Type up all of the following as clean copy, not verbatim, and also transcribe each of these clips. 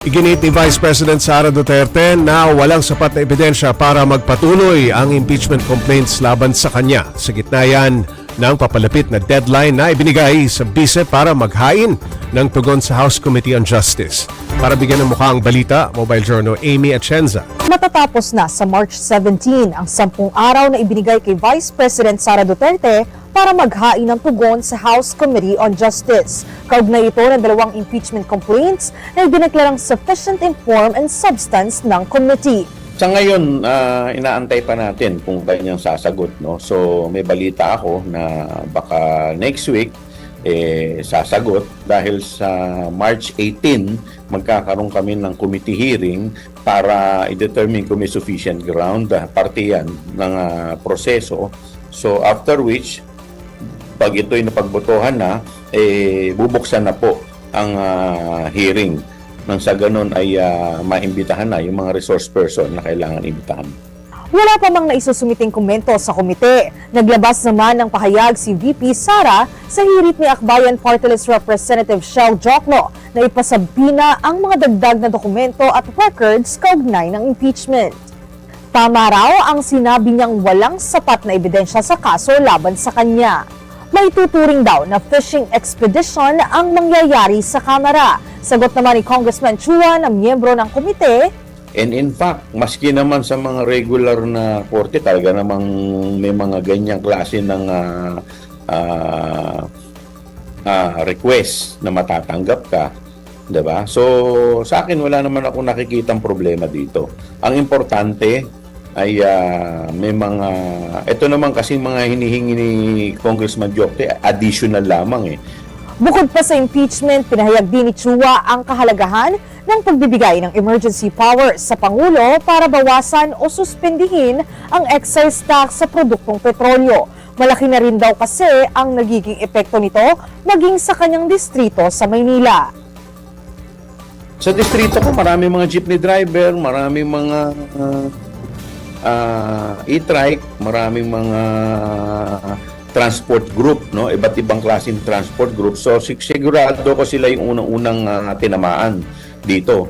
Iginit ni Vice President Sara Duterte na walang sapat na ebidensya para magpatuloy ang impeachment complaints laban sa kanya. Sa gitna yan ng papalapit na deadline na ibinigay sa bise para maghain ng tugon sa House Committee on Justice. Para bigyan ng mukha ang balita, Mobile Journal Amy Atienza. Matatapos na sa March 17 ang 10 araw na ibinigay kay Vice President Sara Duterte para maghain ng tugon sa House Committee on Justice. Kaugnay ito ng dalawang impeachment complaints na idineklarang sufficient in form and substance ng committee. Sa ngayon, inaantay pa natin kung kanyang sasagot. No? So may balita ako na baka next week sasagot dahil sa March 18 magkakaroon kami ng committee hearing para i-determine kung may sufficient ground, parte yan ng proseso. So after which, pag ito'y napagbotohan na, bubuksan na po ang hearing. Nang sa ganun ay maimbitahan na yung mga resource person na kailangan imbitahan. Wala pa mang naisusumiting komento sa komite. Naglabas naman ng pahayag si VP Sara sa hirit ni Akbayan Party List Representative Shell Jokno na ipasabi na ang mga dagdag na dokumento at records kaugnay ng impeachment. Tama raw ang sinabi niyang walang sapat na ebidensya sa kaso laban sa kanya. May tuturing daw na fishing expedition ang mangyayari sa Kamara. Sagot naman ni Congressman Chua na miyembro ng komite. And in fact, maski naman sa mga regular na korte, talaga namang may mga ganyang klase ng request na matatanggap ka. Diba? So, sa akin, wala naman ako nakikitang problema dito. Ang importante ay may mga, ito naman kasi mga hinihingi ni Congressman Jokte, additional lamang Bukod pa sa impeachment, pinahayag din ni Chua ang kahalagahan ng pagbibigay ng emergency powers sa Pangulo para bawasan o suspendihin ang excise tax sa produktong petrolyo. Malaki na rin daw kasi ang nagiging epekto nito maging sa kanyang distrito sa Maynila. Sa distrito ko, maraming mga jeepney driver, maraming mga e-trike, maraming mga transport group, no? Iba't ibang klaseng transport group. So sigurado ko sila yung unang-unang tinamaan dito.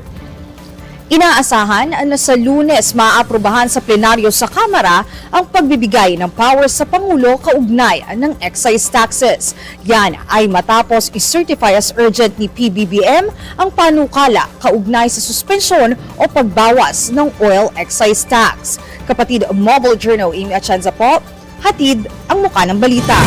Inaasahan na sa Lunes maaprubahan sa plenaryo sa Kamara ang pagbibigay ng powers sa Pangulo kaugnay ng excise taxes. Yan ay matapos i-certify as urgent ni PBBM ang panukala kaugnay sa suspensyon o pagbawas ng oil excise tax. Kapatid Mobile Journal Amy Atienza po, hatid ang muka ng balita.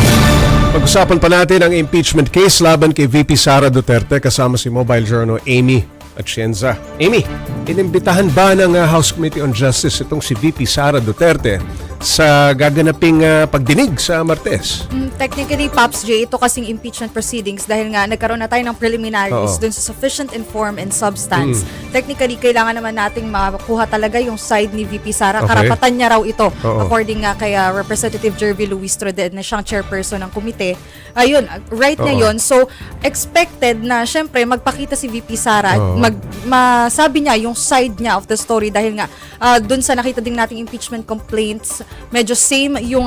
Pag-usapan pa natin ang impeachment case laban kay VP Sara Duterte kasama si Mobile Journal Amy Atienza. Amy, inimbitahan ba ng House Committee on Justice itong si VP Sara Duterte sa gaganaping pagdinig sa Martes? Technically, Pops J, ito kasing impeachment proceedings dahil nga nagkaroon na tayo ng preliminaries dun sa sufficient in form and substance. Technically, kailangan naman nating makuha talaga yung side ni VP Sara. Okay. Karapatan niya raw ito. According nga kay Representative Jervy Luis Troded na siyang chairperson ng komite. Ayun, right na yun. So, expected na syempre magpakita si VP Sara, masabi niya yung side niya of the story dahil nga dun sa nakita din nating impeachment complaints, medyo same yung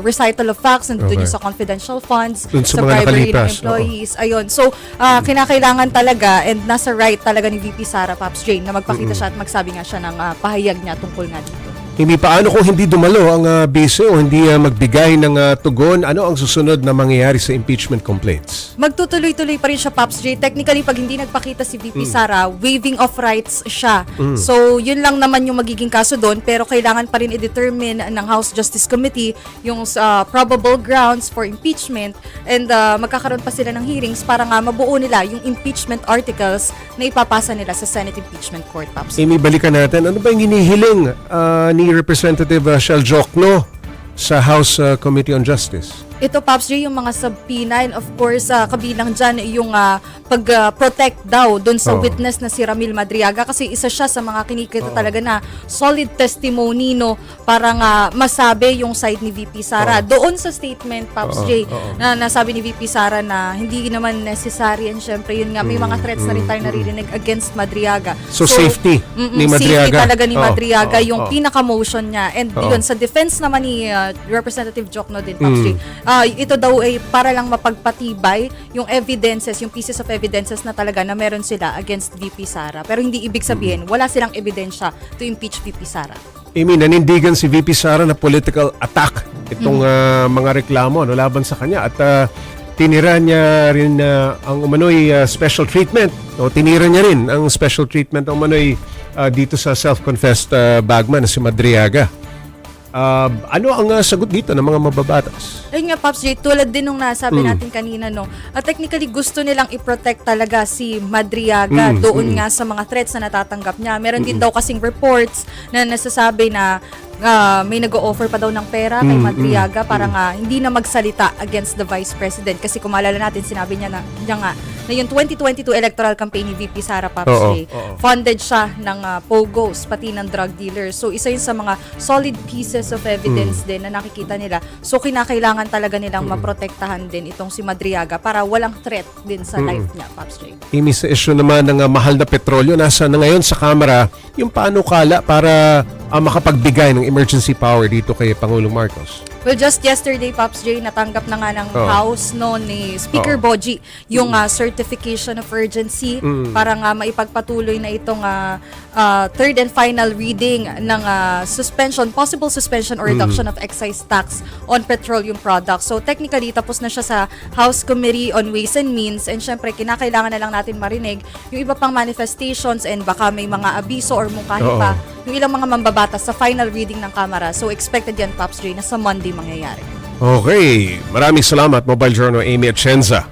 recital of facts and dun yung sa confidential funds, sa mga bribery ng nakalipas. employees. Ayun. So, kinakailangan talaga and nasa right talaga ni VP Sara, Pops Jane, na magpakita siya at magsabi nga siya ng pahayag niya tungkol nga dito. Hindi, paano kung hindi dumalo ang bise o hindi magbigay ng tugon? Ano ang susunod na mangyayari sa impeachment complaints? Magtutuloy-tuloy pa rin siya, Pops J. Technically, pag hindi nagpakita si VP Sara, waiving of rights siya. So, yun lang naman yung magiging kaso doon, pero kailangan pa rin i-determine ng House Justice Committee yung probable grounds for impeachment and magkakaroon pa sila ng hearings para nga mabuo nila yung impeachment articles na ipapasa nila sa Senate Impeachment Court, Pops. Amy, balikan natin. Ano ba yung hinihiling ni Representative Shell Jokno sa House Committee on Justice? Ito, Pops J, yung mga subpoena and of course, kabilang dyan yung pag-protect daw dun sa witness na si Ramil Madriaga kasi isa siya sa mga kinikita talaga na solid testimony no, para nga masabi yung side ni VP Sara. Doon sa statement, Pops J, na nasabi ni VP Sara na hindi naman necessary and syempre yun nga, may mga threats na rin tayo naririnig against Madriaga. So safety ni Madriaga. Safety talaga ni Madriaga yung pinaka-motion niya. And yun, sa defense naman ni Representative Jokno din, Pops J, ito daw ay para lang mapagpatibay yung evidences, yung pieces of evidences na talaga na meron sila against VP Sara. Pero hindi ibig sabihin, wala silang ebidensya to impeach VP Sara. Amy, nanindigan si VP Sara na political attack itong mga reklamo laban sa kanya at tinira niya rin ang umano'y special treatment o tinira niya rin ang special treatment ang umano'y dito sa self-confessed bagman na si Madriaga. Ano ang sagot dito ng mga mababatas? Ayun nga, Pops J, tulad din nung nasabi natin kanina, no, technically gusto nilang i-protect talaga si Madriaga doon nga sa mga threats na natatanggap niya. Meron din daw kasing reports na nasasabi na may nag-o-offer pa daw ng pera kay Madriaga para nga hindi na magsalita against the Vice President. Kasi kung maalala natin, sinabi niya na yung 2022 electoral campaign ni VP Sara, Pops J, funded siya ng POGOs, pati ng drug dealers. So, isa yun sa mga solid pieces of evidence din na nakikita nila. So, kinakailangan talaga nilang maprotektahan din itong si Madriaga para walang threat din sa life niya, Pops J. Amy, sa issue naman ng mahal na petrolyo, nasa na ngayon sa Kamara yung panukala para makapagbigay ng emergency power dito kay Pangulong Marcos? Well, just yesterday, Pops J, natanggap na nga ng House ni Speaker Boji yung certification of urgency para nga maipagpatuloy na itong third and final reading ng possible suspension or reduction of excise tax on petroleum products. So technically, tapos na siya sa House Committee on Ways and Means, and syempre, kinakailangan na lang natin marinig yung iba pang manifestations and baka may mga abiso or mungkahi pa yung ilang mga mambabatas sa final reading ng Kamara. So expected yan, Pops J, na sa Monday mangyayari. Okay, maraming salamat, Mobile Journal Amy Atienza.